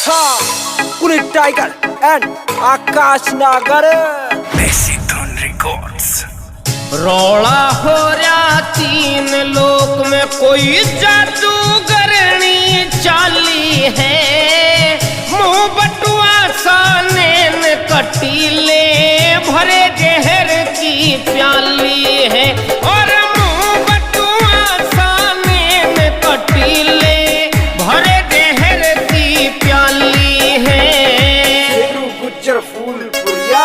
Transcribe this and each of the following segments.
Puneet tiger and आकाश नागर मैसीधुन records. रोला हो रहा तीन लोक में कोई जादूगरनी चाली है। मुंह बटुआ सा नैन कटीले भरे जहर की प्याली है। और मुंह बटुआ सा नैन कटीले भरे जहर की प्याली है। गुज्जर फूलपुरिया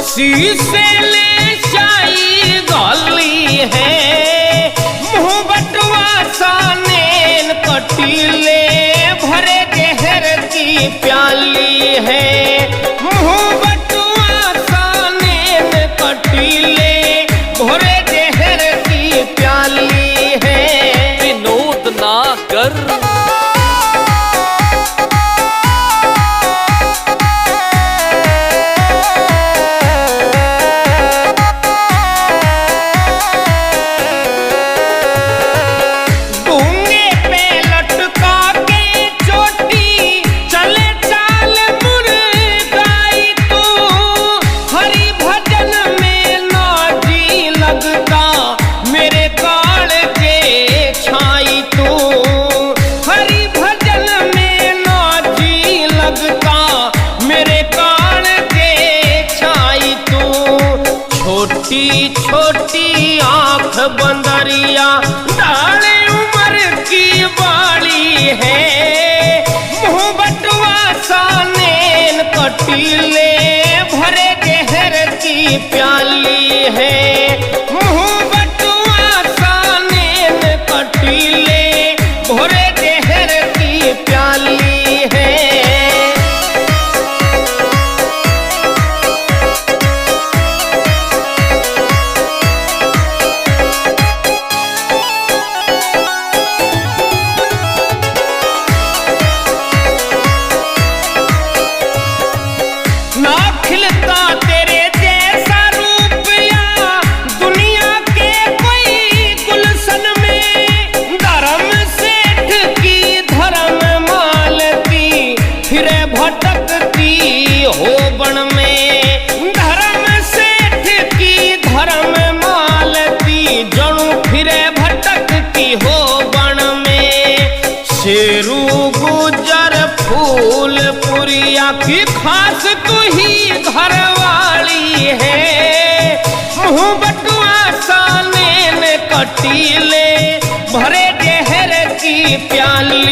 शीशे ले शाई गली है। मुंह बटुआ सा नैन कटीले भरे जहर की प्याली है। मुंह बटुआ सा नैन कटीले भरे जहर की प्याली है। विनोद नागर छोटी आंख बंदरिया डाले उम्र की बाली है। मुंह बटुआ सा नैन कटीले भरे जहर की प्याली है। मुंह बटुआ सा नैन कटीले भरे जहर की प्याली है। हो बन में धर्म सेठ की धर्म मालती जणु फिरे भटकती हो बन में। शेरू गुजर फूलपुरिया की खास तू ही घरवाली है। मुंह बटुआ सा नैन कटीले भरे जहर की प्याली